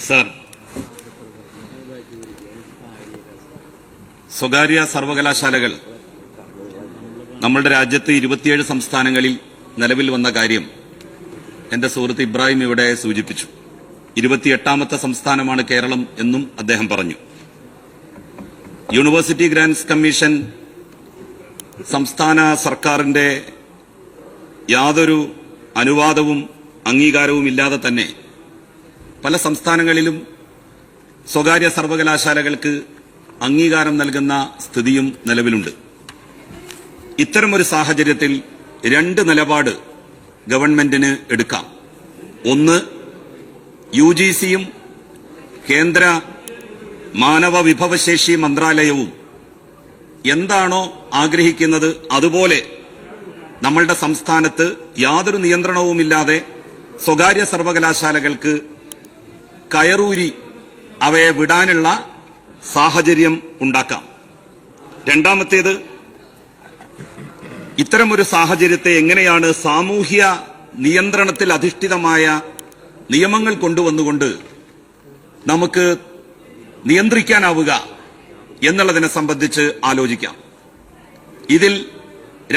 Sir, സ്വകാര്യ സർവകലാശാലകൾ നമ്മളുടെ രാജ്യത്ത് 27 സംസ്ഥാനങ്ങളിൽ നിലവിൽ വന്ന കാര്യം എന്റെ സുഹൃത്ത് ഇബ്രാഹിം ഇവിടെ സൂചിപ്പിച്ചു. 28ാമത്തെ സംസ്ഥാനമാണ് കേരളം എന്നും അദ്ദേഹം പറഞ്ഞു. യൂണിവേഴ്സിറ്റി ഗ്രാന്റ്സ് കമ്മീഷൻ സംസ്ഥാന സർക്കാരിന്റെ യാതൊരു അനുവാദവും അംഗീകാരവും ഇല്ലാതെ തന്നെ പല സംസ്ഥാനങ്ങളിലും സ്വകാര്യ സർവകലാശാലകൾക്ക് അംഗീകാരം നൽകുന്ന സ്ഥിതിയും നിലവിലുണ്ട്. ഇത്തരമൊരു സാഹചര്യത്തിൽ രണ്ട് നിലപാട് ഗവൺമെന്റിന് എടുക്കാം. ഒന്ന്, യുജിസിയും കേന്ദ്ര മാനവ വിഭവശേഷി മന്ത്രാലയവും എന്താണോ ആഗ്രഹിക്കുന്നത് അതുപോലെ നമ്മളുടെ സംസ്ഥാനത്ത് യാതൊരു നിയന്ത്രണവുമില്ലാതെ സ്വകാര്യ സർവകലാശാലകൾക്ക് കയറൂരി അവയെ വിടാനുള്ള സാഹചര്യം ഉണ്ടാക്കാം. രണ്ടാമത്തേത്, ഇത്തരമൊരു സാഹചര്യത്തെ എങ്ങനെയാണ് സാമൂഹ്യ നിയന്ത്രണത്തിൽ അധിഷ്ഠിതമായ നിയമങ്ങൾ കൊണ്ടുവന്നുകൊണ്ട് നമുക്ക് നിയന്ത്രിക്കാനാവുക എന്നുള്ളതിനെ സംബന്ധിച്ച് ആലോചിക്കാം. ഇതിൽ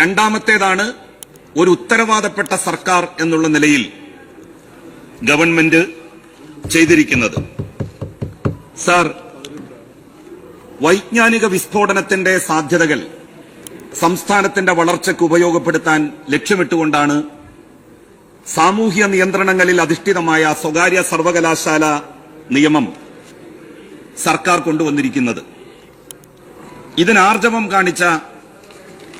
രണ്ടാമത്തേതാണ് ഒരു ഉത്തരവാദപ്പെട്ട സർക്കാർ എന്നുള്ള നിലയിൽ ഗവൺമെന്റ് ചെയ്തിരിക്കുന്നത്. സർ, വൈജ്ഞാനിക വിസ്ഫോടനത്തിന്റെ സാധ്യതകൾ സംസ്ഥാനത്തിന്റെ വളർച്ചയ്ക്ക് ഉപയോഗപ്പെടുത്താൻ ലക്ഷ്യമിട്ടുകൊണ്ടാണ് സാമൂഹ്യ നിയന്ത്രണങ്ങളിൽ അധിഷ്ഠിതമായ സ്വകാര്യ സർവകലാശാല നിയമം സർക്കാർ കൊണ്ടുവന്നിരിക്കുന്നത്. ഇതിനാർജവം കാണിച്ച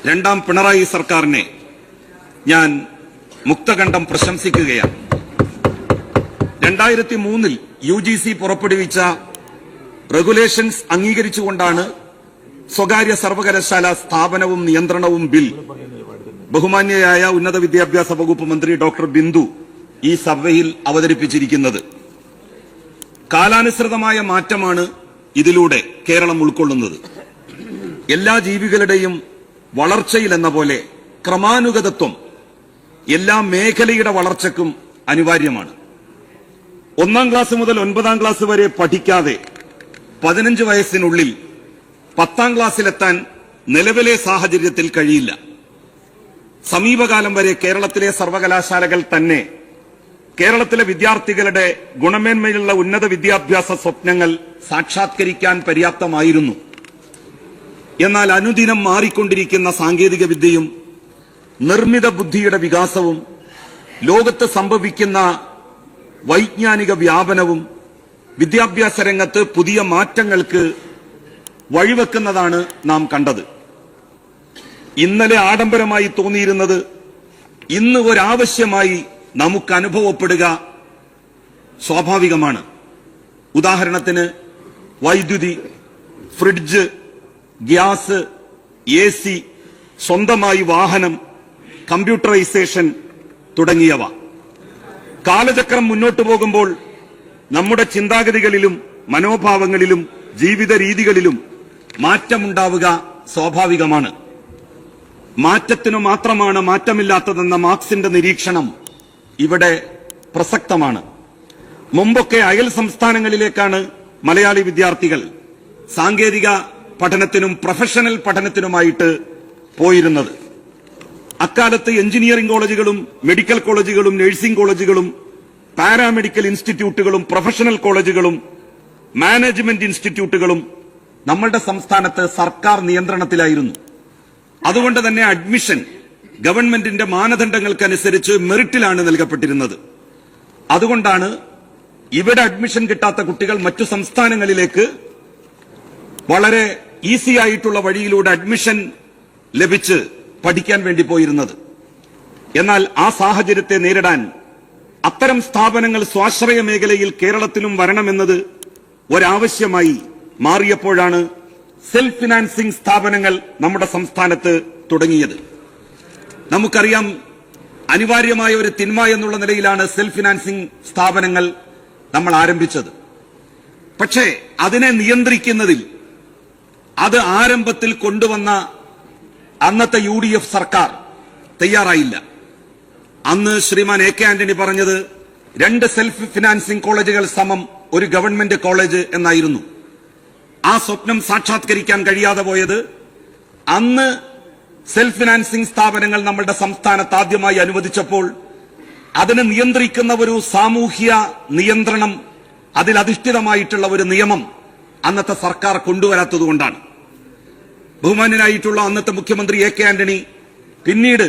രണ്ടാം പിണറായി സർക്കാരിനെ ഞാൻ മുക്തകണ്ഠം പ്രശംസിക്കുകയാണ്. 2003 യുജിസി പുറപ്പെടുവിച്ച റെഗുലേഷൻസ് അംഗീകരിച്ചുകൊണ്ടാണ് സ്വകാര്യ സർവകലാശാല സ്ഥാപനവും നിയന്ത്രണവും ബിൽ ബഹുമാന്യയായ ഉന്നത വിദ്യാഭ്യാസ വകുപ്പ് മന്ത്രി ഡോക്ടർ ബിന്ദു ഈ സഭയിൽ അവതരിപ്പിച്ചിരിക്കുന്നത്. കാലാനുസൃതമായ മാറ്റമാണ് ഇതിലൂടെ കേരളം ഉൾക്കൊള്ളുന്നത്. എല്ലാ ജീവികളുടെയും വളർച്ചയിലെന്ന പോലെ ക്രമാനുഗതത്വം എല്ലാ മേഖലയുടെ വളർച്ചയ്ക്കും അനിവാര്യമാണ്. 1ാം ക്ലാസ് മുതൽ 9ാം ക്ലാസ് വരെ പഠിക്കാതെ 15 വയസ്സിനുള്ളിൽ 10ാം ക്ലാസ്സിലെത്താൻ നിലവിലെ സാഹചര്യത്തിൽ കഴിയില്ല. സമീപകാലം വരെ കേരളത്തിലെ സർവകലാശാലകൾ തന്നെ കേരളത്തിലെ വിദ്യാർത്ഥികളുടെ ഗുണമേന്മയുള്ള ഉന്നത വിദ്യാഭ്യാസ സ്വപ്നങ്ങൾ സാക്ഷാത്കരിക്കാൻ പര്യാപ്തമായിരുന്നു. എന്നാൽ അനുദിനം മാറിക്കൊണ്ടിരിക്കുന്ന സാങ്കേതിക വിദ്യയും നിർമ്മിത ബുദ്ധിയുടെ വികാസവും ലോകത്ത് സംഭവിക്കുന്ന വൈജ്ഞാനിക വ്യാപനവും വിദ്യാഭ്യാസ രംഗത്ത് പുതിയ മാറ്റങ്ങൾക്ക് വഴിവെക്കുന്നതാണ് നാം കണ്ടത്. ഇന്നലെ ആഡംബരമായി തോന്നിയിരുന്നത് ഇന്ന് ഒരാവശ്യമായി നമുക്ക് അനുഭവപ്പെടുക സ്വാഭാവികമാണ്. ഉദാഹരണത്തിന് വൈദ്യുതി, ഫ്രിഡ്ജ്, ഗ്യാസ്, AC, സ്വന്തമായി വാഹനം, കമ്പ്യൂട്ടറൈസേഷൻ തുടങ്ങിയവ. കാലചക്രം മുന്നോട്ടു പോകുമ്പോൾ നമ്മുടെ ചിന്താഗതികളിലും മനോഭാവങ്ങളിലും ജീവിത രീതികളിലും മാറ്റമുണ്ടാവുക സ്വാഭാവികമാണ്. മാറ്റത്തിനു മാത്രമാണ് മാറ്റമില്ലാത്തതെന്ന മാർക്സിന്റെ നിരീക്ഷണം ഇവിടെ പ്രസക്തമാണ്. മുമ്പൊക്കെ അയൽ സംസ്ഥാനങ്ങളിലേക്കാണ് മലയാളി വിദ്യാർത്ഥികൾ സാങ്കേതിക പഠനത്തിനും പ്രൊഫഷണൽ പഠനത്തിനുമായിട്ട് പോയിരുന്നത്. അക്കാലത്ത് എഞ്ചിനീയറിംഗ് കോളേജുകളും മെഡിക്കൽ കോളേജുകളും നഴ്സിംഗ് കോളേജുകളും പാരാമെഡിക്കൽ ഇൻസ്റ്റിറ്റ്യൂട്ടുകളും പ്രൊഫഷണൽ കോളേജുകളും മാനേജ്മെന്റ് ഇൻസ്റ്റിറ്റ്യൂട്ടുകളും നമ്മളുടെ സംസ്ഥാനത്ത് സർക്കാർ നിയന്ത്രണത്തിലായിരുന്നു. അതുകൊണ്ട് തന്നെ അഡ്മിഷൻ ഗവൺമെന്റിന്റെ മാനദണ്ഡങ്ങൾക്കനുസരിച്ച് മെറിറ്റിലാണ് നൽകപ്പെട്ടിരുന്നത്. അതുകൊണ്ടാണ് ഇവിടെ അഡ്മിഷൻ കിട്ടാത്ത കുട്ടികൾ മറ്റു സംസ്ഥാനങ്ങളിലേക്ക് വളരെ ഈസി ആയിട്ടുള്ള വഴിയിലൂടെ അഡ്മിഷൻ ലഭിച്ച് പഠിക്കാൻ വേണ്ടി പോയിരുന്നത്. എന്നാൽ ആ സാഹചര്യത്തെ നേരിടാൻ അത്തരം സ്ഥാപനങ്ങൾ സ്വാശ്രയ മേഖലയിൽ കേരളത്തിലും വരണമെന്നത് ഒരാവശ്യമായി മാറിയപ്പോഴാണ് സെൽഫ് ഫിനാൻസിംഗ് സ്ഥാപനങ്ങൾ നമ്മുടെ സംസ്ഥാനത്ത് തുടങ്ങിയത്. നമുക്കറിയാം, അനിവാര്യമായ ഒരു തിന്മ എന്നുള്ള നിലയിലാണ് സെൽഫ് ഫിനാൻസിംഗ് സ്ഥാപനങ്ങൾ നമ്മൾ ആരംഭിച്ചത്. പക്ഷേ അതിനെ നിയന്ത്രിക്കുന്നതിൽ അത് ആരംഭത്തിൽ കൊണ്ടുവന്ന അന്നത്തെ UDF സർക്കാർ തയ്യാറായില്ല. അന്ന് ശ്രീമാൻ AK ആന്റണി പറഞ്ഞത് 2 സെൽഫ് ഫിനാൻസിംഗ് കോളേജുകൾ സമം ഒരു ഗവൺമെന്റ് കോളേജ് എന്നായിരുന്നു. ആ സ്വപ്നം സാക്ഷാത്കരിക്കാൻ കഴിയാതെ പോയത് അന്ന് സെൽഫ് ഫിനാൻസിംഗ് സ്ഥാപനങ്ങൾ നമ്മളുടെ സംസ്ഥാനത്ത് ആദ്യമായി അനുവദിച്ചപ്പോൾ അതിനെ നിയന്ത്രിക്കുന്ന ഒരു സാമൂഹ്യ നിയന്ത്രണം, അതിലധിഷ്ഠിതമായിട്ടുള്ള ഒരു നിയമം അന്നത്തെ സർക്കാർ കൊണ്ടുവരാത്തതുകൊണ്ടാണ്. ബഹുമാന്യനായിട്ടുള്ള അന്നത്തെ മുഖ്യമന്ത്രി എ കെ ആന്റണി പിന്നീട്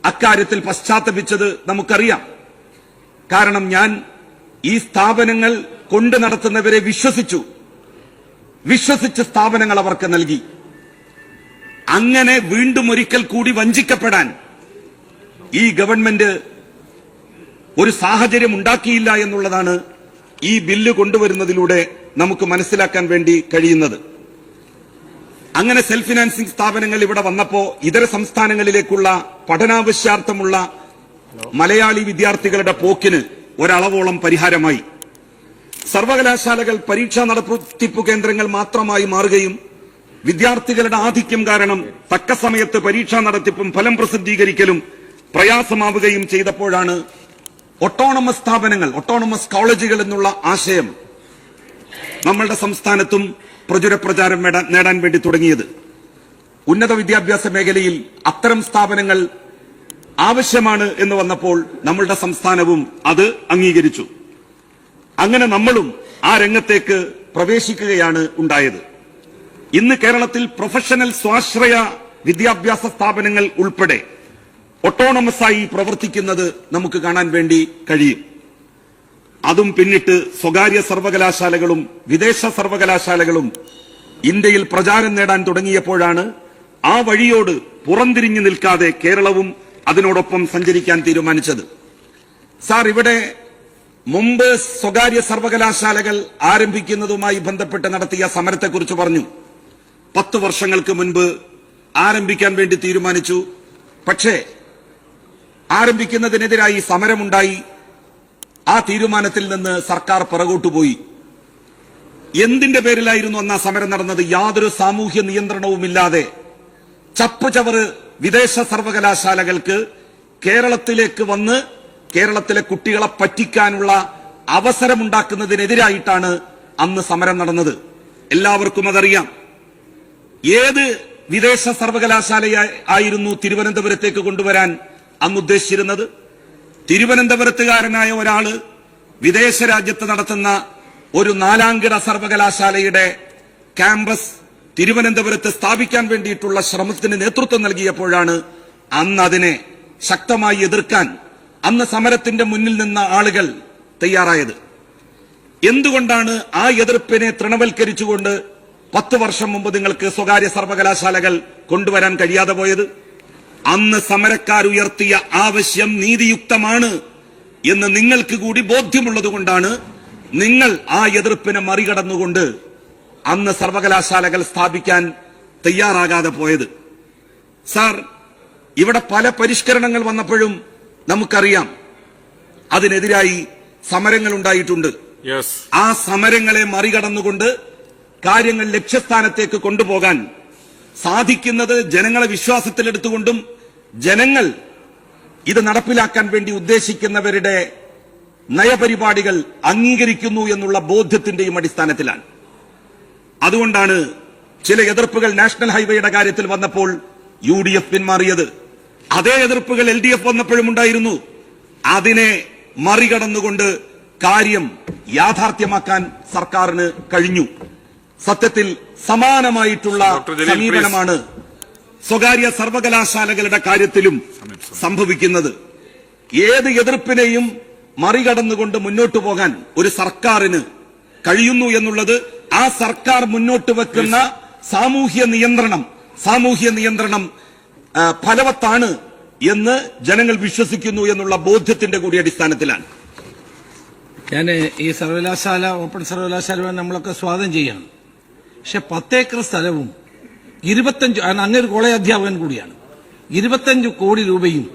അക്കാര്യത്തിൽ പശ്ചാത്തപിച്ചത് നമുക്കറിയാം. കാരണം ഞാൻ ഈ സ്ഥാപനങ്ങൾ കൊണ്ടു നടത്തുന്നവരെ വിശ്വസിച്ച് സ്ഥാപനങ്ങൾ അവർക്ക് നൽകി. അങ്ങനെ വീണ്ടും ഒരിക്കൽ കൂടി വഞ്ചിക്കപ്പെടാൻ ഈ ഗവൺമെന്റ് ഒരു സാഹചര്യം ഉണ്ടാക്കിയില്ല എന്നുള്ളതാണ് ഈ ബില്ല് കൊണ്ടുവരുന്നതിലൂടെ നമുക്ക് മനസ്സിലാക്കാൻ വേണ്ടി കഴിയുന്നത്. അങ്ങനെ സെൽഫ് ഫിനാൻസിംഗ് സ്ഥാപനങ്ങൾ ഇവിടെ വന്നപ്പോ ഇതര സംസ്ഥാനങ്ങളിലേക്കുള്ള പഠനാവശ്യാർത്ഥമുള്ള മലയാളി വിദ്യാർത്ഥികളുടെ പോക്കിന് ഒരളവോളം പരിഹാരമായി. സർവകലാശാലകൾ പരീക്ഷാ നടത്തിപ്പ് കേന്ദ്രങ്ങൾ മാത്രമായി മാറുകയും വിദ്യാർത്ഥികളുടെ ആധിക്യം കാരണം തക്ക സമയത്ത് പരീക്ഷാ നടത്തിപ്പും ഫലം പ്രസിദ്ധീകരിക്കലും പ്രയാസമാവുകയും ചെയ്തപ്പോഴാണ് ഓട്ടോണമസ് സ്ഥാപനങ്ങൾ, ഓട്ടോണമസ് കോളേജുകൾ എന്നുള്ള ആശയം നമ്മളുടെ സംസ്ഥാനത്തും പ്രചാരം നേടാൻ വേണ്ടി തുടങ്ങിയത്. ഉന്നത വിദ്യാഭ്യാസ മേഖലയിൽ അത്തരം സ്ഥാപനങ്ങൾ ആവശ്യമാണ് എന്ന് വന്നപ്പോൾ നമ്മളുടെ സംസ്ഥാനവും അത് അംഗീകരിച്ചു. അങ്ങനെ നമ്മളും ആ രംഗത്തേക്ക് പ്രവേശിക്കുകയാണ് ഉണ്ടായത്. ഇന്ന് കേരളത്തിൽ പ്രൊഫഷണൽ സ്വാശ്രയ വിദ്യാഭ്യാസ സ്ഥാപനങ്ങൾ ഉൾപ്പെടെ ഓട്ടോണമസായി പ്രവർത്തിക്കുന്നത് നമുക്ക് കാണാൻ വേണ്ടി കഴിയും. അതും പിന്നിട്ട് സ്വകാര്യ സർവകലാശാലകളും വിദേശ സർവകലാശാലകളും ഇന്ത്യയിൽ പ്രചാരം നേടാൻ തുടങ്ങിയപ്പോഴാണ് ആ വഴിയോട് പുറംതിരിഞ്ഞു നിൽക്കാതെ കേരളവും അതിനോടൊപ്പം സഞ്ചരിക്കാൻ തീരുമാനിച്ചത്. സാർ, ഇവിടെ മുമ്പ് സ്വകാര്യ സർവകലാശാലകൾ ആരംഭിക്കുന്നതുമായി ബന്ധപ്പെട്ട് നടത്തിയ സമരത്തെക്കുറിച്ച് പറഞ്ഞു. 10 വർഷങ്ങൾക്ക് മുൻപ് ആരംഭിക്കാൻ വേണ്ടി തീരുമാനിച്ചു. പക്ഷേ ആരംഭിക്കുന്നതിനെതിരായി സമരമുണ്ടായി. ആ തീരുമാനത്തിൽ നിന്ന് സർക്കാർ പിറകോട്ടുപോയി. എന്തിന്റെ പേരിലായിരുന്നു അന്ന് ആ സമരം നടന്നത്? യാതൊരു സാമൂഹ്യ നിയന്ത്രണവുമില്ലാതെ ചപ്പുചവറ് വിദേശ സർവകലാശാലകൾക്ക് കേരളത്തിലേക്ക് വന്ന് കേരളത്തിലെ കുട്ടികളെ പറ്റിക്കാനുള്ള അവസരമുണ്ടാക്കുന്നതിനെതിരായിട്ടാണ് അന്ന് സമരം നടന്നത്. എല്ലാവർക്കും അതറിയാം. ഏത് വിദേശ സർവകലാശാലയായിരുന്നു തിരുവനന്തപുരത്തേക്ക് കൊണ്ടുവരാൻ അന്ന് ഉദ്ദേശിച്ചിരുന്നത്? തിരുവനന്തപുരത്തുകാരനായ ഒരാള് വിദേശ രാജ്യത്ത് നടത്തുന്ന ഒരു 4-ാംകിട സർവകലാശാലയുടെ ക്യാമ്പസ് തിരുവനന്തപുരത്ത് സ്ഥാപിക്കാൻ വേണ്ടിയിട്ടുള്ള ശ്രമത്തിന് നേതൃത്വം നൽകിയപ്പോഴാണ് അന്ന് അതിനെ ശക്തമായി എതിർക്കാൻ അന്ന് സമരത്തിന്റെ മുന്നിൽ നിന്ന ആളുകൾ തയ്യാറായത്. എന്തുകൊണ്ടാണ് ആ എതിർപ്പിനെ തൃണവൽക്കരിച്ചുകൊണ്ട് 10 വർഷം മുമ്പ് നിങ്ങൾക്ക് സ്വകാര്യ സർവകലാശാലകൾ കൊണ്ടുവരാൻ കഴിയാതെ പോയത്? അന്ന് സമരക്കാരുയർത്തിയ ആവശ്യം നീതിയുക്തമാണ് എന്ന് നിങ്ങൾക്ക് കൂടി ബോധ്യമുള്ളതുകൊണ്ടാണ് നിങ്ങൾ ആ എതിർപ്പിനെ മറികടന്നുകൊണ്ട് അന്ന് സർവകലാശാലകൾ സ്ഥാപിക്കാൻ തയ്യാറാകാതെ പോയത്. സാർ, ഇവിടെ പല പരിഷ്കരണങ്ങൾ വന്നപ്പോഴും നമുക്കറിയാം അതിനെതിരായി സമരങ്ങൾ ഉണ്ടായിട്ടുണ്ട്. ആ സമരങ്ങളെ മറികടന്നുകൊണ്ട് കാര്യങ്ങൾ ലക്ഷ്യസ്ഥാനത്തേക്ക് കൊണ്ടുപോകാൻ സാധിക്കുന്നത് ജനങ്ങളെ വിശ്വാസത്തിലെടുത്തുകൊണ്ടും ജനങ്ങൾ ഇത് നടപ്പിലാക്കാൻ വേണ്ടി ഉദ്ദേശിക്കുന്നവരുടെ നയപരിപാടികൾ അംഗീകരിക്കുന്നു എന്നുള്ള ബോധ്യത്തിന്റെയും അടിസ്ഥാനത്തിലാണ്. അതുകൊണ്ടാണ് ചില എതിർപ്പുകൾ നാഷണൽ ഹൈവേയുടെ കാര്യത്തിൽ വന്നപ്പോൾ UDF പിന്മാറിയത്. അതേ എതിർപ്പുകൾ LDF വന്നപ്പോഴും ഉണ്ടായിരുന്നു. അതിനെ മറികടന്നുകൊണ്ട് കാര്യം യാഥാർത്ഥ്യമാക്കാൻ സർക്കാരിന് കഴിഞ്ഞു. സത്യത്തിൽ സമാനമായിട്ടുള്ള സമീപനമാണ് സ്വകാര്യ സർവകലാശാലകളുടെ കാര്യത്തിലും സംഭവിക്കുന്നത്. ഏത് എതിർപ്പിനെയും മറികടന്നുകൊണ്ട് മുന്നോട്ടു പോകാൻ ഒരു സർക്കാരിന് കഴിയുന്നു എന്നുള്ളത് ആ സർക്കാർ മുന്നോട്ട് വെക്കുന്ന സാമൂഹ്യ നിയന്ത്രണം ഫലവത്താണ് എന്ന് ജനങ്ങൾ വിശ്വസിക്കുന്നു എന്നുള്ള ബോധ്യത്തിന്റെ കൂടി അടിസ്ഥാനത്തിലാണ്. ഞാൻ ഈ സർവകലാശാല, ഓപ്പൺ സർവകലാശാല നമ്മളൊക്കെ സ്വാഗതം ചെയ്യണം. പക്ഷെ 10 ഏക്കർ സ്ഥലവും 25 അങ്ങനൊരു കോളേജ് അധ്യാപകൻ കൂടിയാണ്, 25 കോടി രൂപയും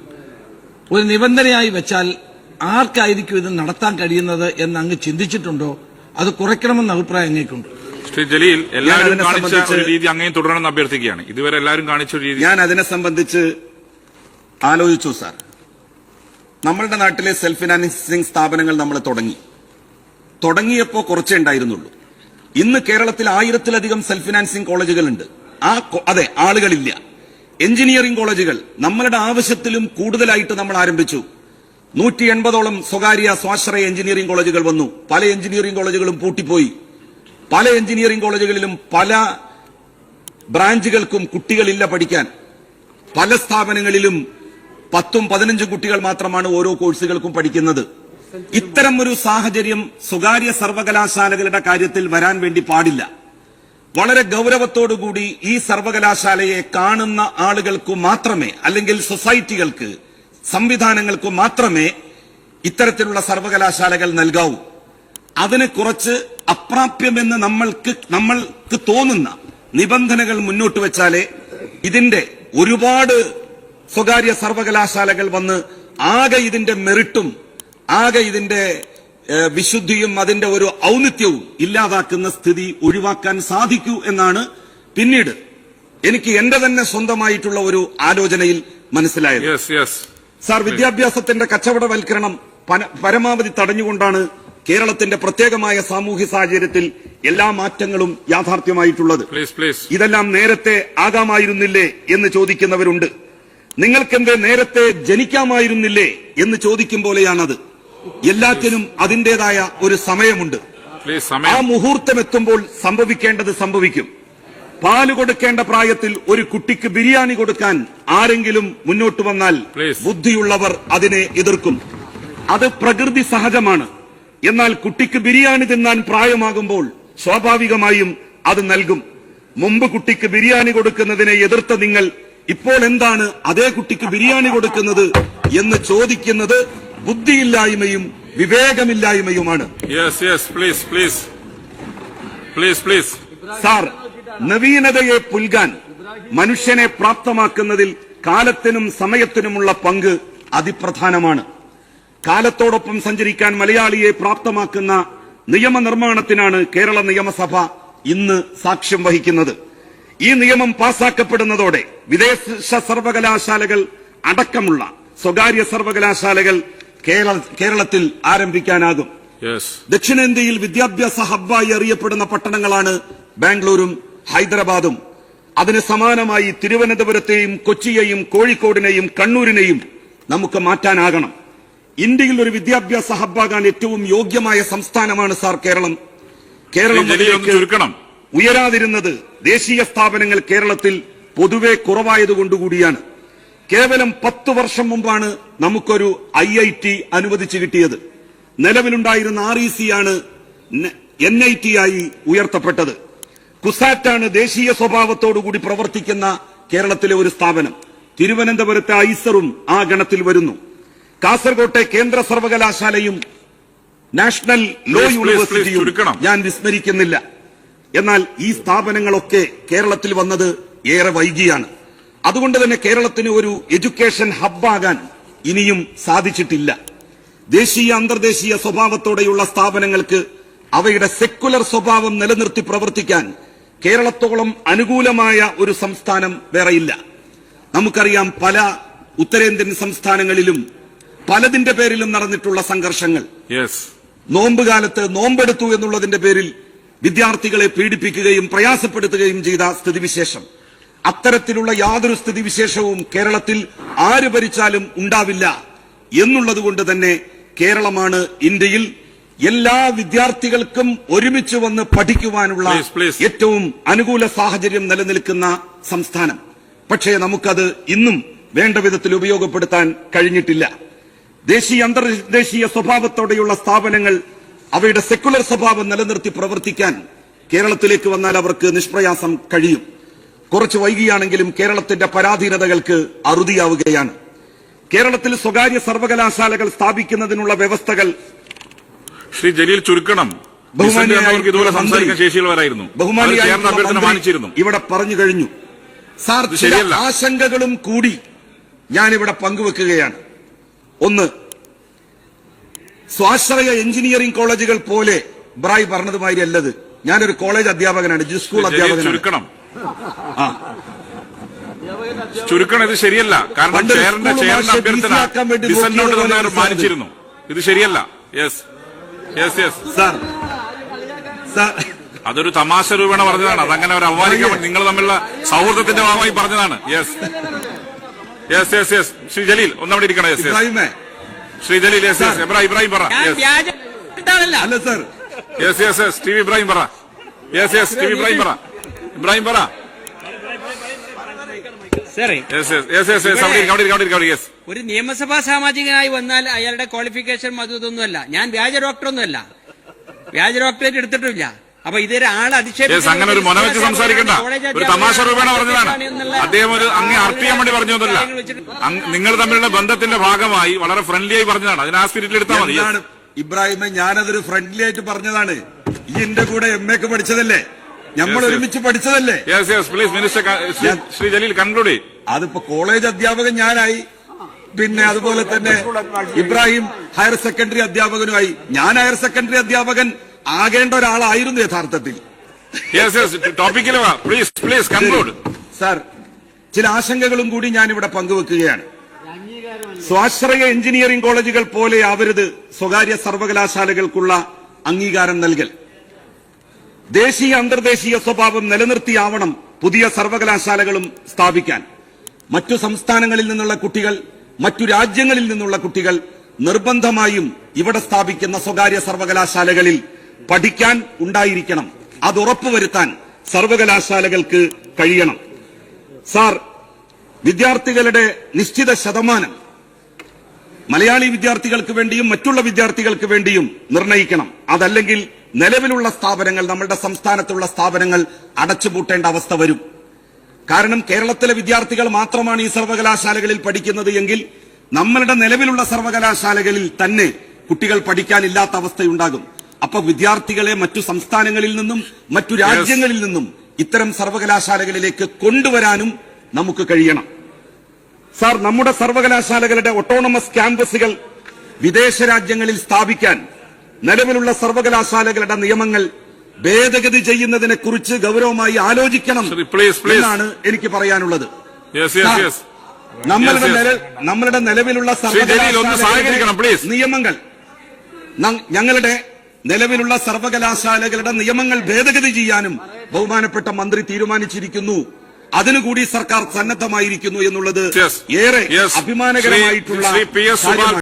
ഒരു നിബന്ധനയായി വെച്ചാൽ ആർക്കായിരിക്കും ഇത് നടത്താൻ കഴിയുന്നത് എന്ന് അങ്ങ് ചിന്തിച്ചിട്ടുണ്ടോ? അത് കുറയ്ക്കണമെന്ന അഭിപ്രായം അങ്ങേക്കുണ്ട്? ശ്രീ ജലീൽ, എല്ലാവരും കാണിച്ച ഒരു രീതി അങ്ങേയും തുടരണമെന്ന് അഭ്യർത്ഥിക്കുകയാണ്. ഇതുവരെ എല്ലാവരും കാണിച്ച ഒരു രീതി ഞാൻ അതിനെ സംബന്ധിച്ച് ആലോചിച്ചു. സാർ, നമ്മളുടെ നാട്ടിലെ സെൽഫ് ഫിനാൻസിംഗ് സ്ഥാപനങ്ങൾ നമ്മൾ തുടങ്ങി. തുടങ്ങിയപ്പോൾ കുറച്ചേ ഉണ്ടായിരുന്നുള്ളൂ. ഇന്ന് കേരളത്തിൽ 1000-ലധികം സെൽഫ് ഫിനാൻസിംഗ് കോളേജുകളുണ്ട്. അതെ, ആളുകളില്ല. എഞ്ചിനീയറിംഗ് കോളേജുകൾ നമ്മളുടെ ആവശ്യത്തിലും കൂടുതലായിട്ട് നമ്മൾ ആരംഭിച്ചു. 180ഓളം സ്വകാര്യ സ്വാശ്രയ എഞ്ചിനീയറിംഗ് കോളേജുകൾ വന്നു. പല എഞ്ചിനീയറിംഗ് കോളേജുകളും പൂട്ടിപ്പോയി. പല എഞ്ചിനീയറിംഗ് കോളേജുകളിലും പല ബ്രാഞ്ചുകൾക്കും കുട്ടികളില്ല പഠിക്കാൻ. പല സ്ഥാപനങ്ങളിലും 10-15 കുട്ടികൾ മാത്രമാണ് ഓരോ കോഴ്സുകൾക്കും പഠിക്കുന്നത്. ഇത്തരം ഒരു സാഹചര്യം സ്വകാര്യ സർവകലാശാലകളുടെ കാര്യത്തിൽ വരാൻ വേണ്ടി പാടില്ല. വളരെ ഗൗരവത്തോടുകൂടി ഈ സർവകലാശാലയെ കാണുന്ന ആളുകൾക്ക് മാത്രമേ, അല്ലെങ്കിൽ സൊസൈറ്റികൾക്ക്, സംവിധാനങ്ങൾക്ക് മാത്രമേ ഇത്തരത്തിലുള്ള സർവകലാശാലകൾ നൽകാവൂ. അതിന് കുറച്ച് അപ്രാപ്യമെന്ന് നമ്മൾക്ക് തോന്നുന്ന നിബന്ധനകൾ മുന്നോട്ട് വെച്ചാലേ ഇതിന്റെ ഒരുപാട് സ്വകാര്യ സർവകലാശാലകൾ വന്ന് ആകെ ഇതിന്റെ മെറിറ്റും ആകെ ഇതിന്റെ വിശുദ്ധിയും അതിന്റെ ഒരു ഔന്നിത്യവും ഇല്ലാതാക്കുന്ന സ്ഥിതി ഒഴിവാക്കാൻ സാധിക്കൂ എന്നാണ് പിന്നീട് എനിക്ക് എന്റെ തന്നെ സ്വന്തമായിട്ടുള്ള ഒരു ആലോചനയിൽ മനസ്സിലായത്. സാർ, വിദ്യാഭ്യാസത്തിന്റെ കച്ചവടവൽക്കരണം പരമാവധി തടഞ്ഞുകൊണ്ടാണ് കേരളത്തിന്റെ പ്രത്യേകമായ സാമൂഹ്യ സാഹചര്യത്തിൽ എല്ലാ മാറ്റങ്ങളും യാഥാർത്ഥ്യമായിട്ടുള്ളത്. ഇതെല്ലാം നേരത്തെ ആകാമായിരുന്നില്ലേ എന്ന് ചോദിക്കുന്നവരുണ്ട്. നിങ്ങൾക്കെന്തേ നേരത്തെ ജനിക്കാമായിരുന്നില്ലേ എന്ന് ചോദിക്കും പോലെയാണത്. എല്ലാറ്റിനും അതിന്റേതായ ഒരു സമയമുണ്ട്. ആ മുഹൂർത്തം എത്തുമ്പോൾ സംഭവിക്കേണ്ടത് സംഭവിക്കും. പാല് കൊടുക്കേണ്ട പ്രായത്തിൽ ഒരു കുട്ടിക്ക് ബിരിയാണി കൊടുക്കാൻ ആരെങ്കിലും മുന്നോട്ട് വന്നാൽ ബുദ്ധിയുള്ളവർ അതിനെ എതിർക്കും. അത് പ്രകൃതി സഹജമാണ്. എന്നാൽ കുട്ടിക്ക് ബിരിയാണി തിന്നാൻ പ്രായമാകുമ്പോൾ സ്വാഭാവികമായും അത് നൽകും. മുമ്പ് കുട്ടിക്ക് ബിരിയാണി കൊടുക്കുന്നതിനെ എതിർത്ത നിങ്ങൾ ഇപ്പോൾ എന്താണ് അതേ കുട്ടിക്ക് ബിരിയാണി കൊടുക്കുന്നത് എന്ന് ചോദിക്കുന്നത് ബുദ്ധിയില്ലായ്മയും വിവേകമില്ലായ്മയുമാണ്. സാർ, നവീനതയെ പുൽകാൻ മനുഷ്യനെ പ്രാപ്തമാക്കുന്നതിൽ കാലത്തിനും സമയത്തിനുമുള്ള പങ്ക് അതിപ്രധാനമാണ്. കാലത്തോടൊപ്പം സഞ്ചരിക്കാൻ മലയാളിയെ പ്രാപ്തമാക്കുന്ന നിയമനിർമ്മാണത്തിനാണ് കേരള നിയമസഭ ഇന്ന് സാക്ഷ്യം വഹിക്കുന്നത്. ഈ നിയമം പാസാക്കപ്പെടുന്നതോടെ വിദേശ സർവകലാശാലകൾ അടക്കമുള്ള സ്വകാര്യ സർവകലാശാലകൾ കേരളത്തിൽ ആരംഭിക്കാനാകും. ദക്ഷിണേന്ത്യയിൽ വിദ്യാഭ്യാസ ഹബ്ബായി അറിയപ്പെടുന്ന പട്ടണങ്ങളാണ് ബാംഗ്ലൂരും ഹൈദരാബാദും. അതിന് സമാനമായി തിരുവനന്തപുരത്തെയും കൊച്ചിയെയും കോഴിക്കോടിനെയും കണ്ണൂരിനെയും നമുക്ക് മാറ്റാനാകണം. ഇന്ത്യയിൽ ഒരു വിദ്യാഭ്യാസ ഹബ്ബാകാൻ ഏറ്റവും യോഗ്യമായ സംസ്ഥാനമാണ് സാർ കേരളം. കേരളം ഉയരാതിരുന്നത് ദേശീയ സ്ഥാപനങ്ങൾ കേരളത്തിൽ പൊതുവെ കുറവായതുകൊണ്ടുകൂടിയാണ്. കേവലം 10 വർഷം മുമ്പാണ് നമുക്കൊരു IIT അനുവദിച്ചു കിട്ടിയത്. നിലവിലുണ്ടായിരുന്ന REC ആണ് NIT ആയി ഉയർത്തപ്പെട്ടത്. കുസാറ്റാണ് ദേശീയ സ്വഭാവത്തോടുകൂടി പ്രവർത്തിക്കുന്ന കേരളത്തിലെ ഒരു സ്ഥാപനം. തിരുവനന്തപുരത്തെ ഐസറും ആ ഗണത്തിൽ വരുന്നു. കാസർകോട്ടെ കേന്ദ്ര സർവകലാശാലയും നാഷണൽ ലോ യൂണിവേഴ്സിറ്റിയും ഞാൻ വിസ്മരിക്കുന്നില്ല. എന്നാൽ ഈ സ്ഥാപനങ്ങളൊക്കെ കേരളത്തിൽ വന്നത് ഏറെ വൈകിയാണ്. അതുകൊണ്ട് തന്നെ കേരളത്തിന് ഒരു എഡ്യൂക്കേഷൻ ഹബ്ബാകാൻ ഇനിയും സാധിച്ചിട്ടില്ല. ദേശീയ അന്തർദേശീയ സ്വഭാവത്തോടെയുള്ള സ്ഥാപനങ്ങൾക്ക് അവയുടെ സെക്കുലർ സ്വഭാവം നിലനിർത്തി പ്രവർത്തിക്കാൻ കേരളത്തോളം അനുകൂലമായ ഒരു സംസ്ഥാനം വേറെയില്ല. നമുക്കറിയാം, പല ഉത്തരേന്ത്യൻ സംസ്ഥാനങ്ങളിലും പലതിന്റെ പേരിലും നടന്നിട്ടുള്ള സംഘർഷങ്ങൾ. നോമ്പുകാലത്ത് നോമ്പെടുത്തു എന്നുള്ളതിന്റെ പേരിൽ വിദ്യാർത്ഥികളെ പീഡിപ്പിക്കുകയും പ്രയാസപ്പെടുത്തുകയും ചെയ്ത സ്ഥിതിവിശേഷം. അത്തരത്തിലുള്ള യാതൊരു സ്ഥിതിവിശേഷവും കേരളത്തിൽ ആര് ഭരിച്ചാലും ഉണ്ടാവില്ല എന്നുള്ളതുകൊണ്ട് തന്നെ കേരളമാണ് ഇന്ത്യയിൽ എല്ലാ വിദ്യാർത്ഥികൾക്കും ഒരുമിച്ച് വന്ന് പഠിക്കുവാനുള്ള ഏറ്റവും അനുകൂല സാഹചര്യം നിലനിൽക്കുന്ന സംസ്ഥാനം. പക്ഷേ നമുക്കത് ഇന്നും വേണ്ട വിധത്തിൽ ഉപയോഗപ്പെടുത്താൻ കഴിഞ്ഞിട്ടില്ല. ദേശീയ അന്തർദേശീയ സ്വഭാവത്തോടെയുള്ള സ്ഥാപനങ്ങൾ അവയുടെ സെക്കുലർ സ്വഭാവം നിലനിർത്തി പ്രവർത്തിക്കാൻ കേരളത്തിലേക്ക് വന്നാൽ അവർക്ക് നിഷ്പ്രയാസം കഴിയും. കുറച്ച് വൈകിയാണെങ്കിലും കേരളത്തിന്റെ പരാധീനതകൾക്ക് അറുതിയാവുകയാണ്. കേരളത്തിൽ സ്വകാര്യ സർവകലാശാലകൾ സ്ഥാപിക്കുന്നതിനുള്ള വ്യവസ്ഥകൾ ശ്രീ ജലീൽ ചുരുക്കണം. ഇവിടെ പറഞ്ഞു കഴിഞ്ഞു. സാർ, ചില ആശങ്കകളും കൂടി ഞാനിവിടെ പങ്കുവെക്കുകയാണ്. ഒന്ന്, സ്വാശ്രയ എഞ്ചിനീയറിംഗ് കോളേജുകൾ പോലെ ബ്രായ് പറഞ്ഞതുമാതിരി അല്ലത്. ഞാനൊരു കോളേജ് അധ്യാപകനാണ്, സ്കൂൾ അധ്യാപകനാണ്. ചുരുക്കണം, ഇത് ശരിയല്ല. കാരണം ചെയറിന്റെ അഭ്യർത്ഥന ഡിസന്റിനോട് മാനിച്ചിരുന്നു. ഇത് ശരിയല്ല. Yes yes. സാർ സാർ അതൊരു തമാശ രൂപേണ പറഞ്ഞതാണ്. അതങ്ങനെ ഒരു അവമാനിക്കാൻ നിങ്ങൾ തമ്മിലുള്ള സൗഹൃദത്തിന്റെ ഭാഗമായി പറഞ്ഞതാണ്. Yes yes yes yes. Sri Jaleel ഒന്നവിടെ ഇരിക്കണം. Yes yes. ഇബ്രാഹിമേ, ശ്രീ ജലീൽ. Yes yes. ഇബ്രാഹിം പറ. അല്ല sir, yes yes yes. T V Ibrahim പറ. Yes yes. T V Ibrahim പറ. ഇബ്രാഹിം പറ. ഒരു നിയമസഭാ സാമാജികനായി വന്നാൽ അയാളുടെ ക്വാളിഫിക്കേഷൻ അതൊന്നുമല്ല. ഞാൻ വ്യാജ ഡോക്ടറൊന്നുമല്ല, വ്യാജ ഡോക്ടറേറ്റ് എടുത്തിട്ടില്ല. അപ്പൊ ഇതൊരു ആളെ അങ്ങനെ ഒരു മൊന വെച്ച് സംസാരിക്കണ്ട. ഒരു തമാശ രൂപേണ പറഞ്ഞതാണ്. അദ്ദേഹം ഒരു അങ്ങേ അർത്ഥിയാൻ വേണ്ടി പറഞ്ഞതൊന്നുമല്ല. നിങ്ങൾ തമ്മിലുള്ള ബന്ധത്തിന്റെ ഭാഗമായി വളരെ ഫ്രണ്ട്ലി ആയി പറഞ്ഞതാണ്. അതിന് ആ സ്പിരിറ്റിൽ എടുത്താൽ മതി. ഇബ്രാഹിമെ, ഞാനതൊരു ഫ്രണ്ട്ലി ആയിട്ട് പറഞ്ഞതാണ്. ഈ എന്റെ കൂടെ MA പഠിച്ചതല്ലേ, നമ്മൾ ഒരുമിച്ച് പഠിച്ചതല്ലേ. Yes yes. Please minister Sri Jaleel conclude. അതിപ്പോ കോളേജ് അധ്യാപകൻ ഞാനായി, പിന്നെ അതുപോലെ തന്നെ ഇബ്രാഹിം ഹയർ സെക്കൻഡറി അധ്യാപകനുമായി. ഞാൻ ഹയർ സെക്കൻഡറി അധ്യാപകൻ ആകേണ്ട ഒരാളായിരുന്നു യഥാർത്ഥത്തിൽ. സാർ, ചില ആശങ്കകളും കൂടി ഞാനിവിടെ പങ്കുവെക്കുകയാണ്. സ്വാശ്രയ എഞ്ചിനീയറിംഗ് കോളേജുകൾ പോലെ ആവരുത് സ്വകാര്യ സർവകലാശാലകൾക്കുള്ള അംഗീകാരം നൽകൽ. ദേശീയ അന്തർദേശീയ സ്വഭാവം നിലനിർത്തിയാവണം പുതിയ സർവകലാശാലകളും സ്ഥാപിക്കാൻ. മറ്റു സംസ്ഥാനങ്ങളിൽ നിന്നുള്ള കുട്ടികൾ, മറ്റു രാജ്യങ്ങളിൽ നിന്നുള്ള കുട്ടികൾ നിർബന്ധമായും ഇവിടെ സ്ഥാപിക്കുന്ന സ്വകാര്യ സർവകലാശാലകളിൽ പഠിക്കാൻ ഉണ്ടായിരിക്കണം. അത് ഉറപ്പുവരുത്താൻ സർവകലാശാലകൾക്ക് കഴിയണം. സാർ, വിദ്യാർത്ഥികളുടെ നിശ്ചിത ശതമാനം മലയാളി വിദ്യാർത്ഥികൾക്ക് വേണ്ടിയും മറ്റുള്ള വിദ്യാർത്ഥികൾക്ക് വേണ്ടിയും നിർണയിക്കണം. അതല്ലെങ്കിൽ നിലവിലുള്ള സ്ഥാപനങ്ങൾ, നമ്മുടെ സംസ്ഥാനത്തുള്ള സ്ഥാപനങ്ങൾ അടച്ചുപൂട്ടേണ്ട അവസ്ഥ വരും. കാരണം കേരളത്തിലെ വിദ്യാർത്ഥികൾ മാത്രമാണ് ഈ സർവകലാശാലകളിൽ പഠിക്കുന്നത് എങ്കിൽ നമ്മളുടെ നിലവിലുള്ള സർവകലാശാലകളിൽ തന്നെ കുട്ടികൾ പഠിക്കാനില്ലാത്ത അവസ്ഥയുണ്ടാകും. അപ്പൊ വിദ്യാർത്ഥികളെ മറ്റു സംസ്ഥാനങ്ങളിൽ നിന്നും മറ്റു രാജ്യങ്ങളിൽ നിന്നും ഇത്തരം സർവകലാശാലകളിലേക്ക് കൊണ്ടുവരാനും നമുക്ക് കഴിയണം. സാർ, നമ്മുടെ സർവകലാശാലകളുടെ ഓട്ടോണമസ് ക്യാമ്പസുകൾ വിദേശ രാജ്യങ്ങളിൽ സ്ഥാപിക്കാൻ നിലവിലുള്ള സർവകലാശാലകളുടെ നിയമങ്ങൾ ഭേദഗതി ചെയ്യുന്നതിനെ കുറിച്ച് ഗൗരവമായി ആലോചിക്കണം എന്നാണ് എനിക്ക് പറയാനുള്ളത്. നമ്മളുടെ നിലവിലുള്ള നിയമങ്ങൾ, ഞങ്ങളുടെ നിലവിലുള്ള സർവകലാശാലകളുടെ നിയമങ്ങൾ ഭേദഗതി ചെയ്യാനും ബഹുമാനപ്പെട്ട മന്ത്രി തീരുമാനിച്ചിരിക്കുന്നു. അതിനുകൂടി സർക്കാർ സന്നദ്ധമായിരിക്കുന്നു എന്നുള്ളത് ഏറെ അഭിമാനകരമായിട്ടുള്ള കാര്യമാണ്.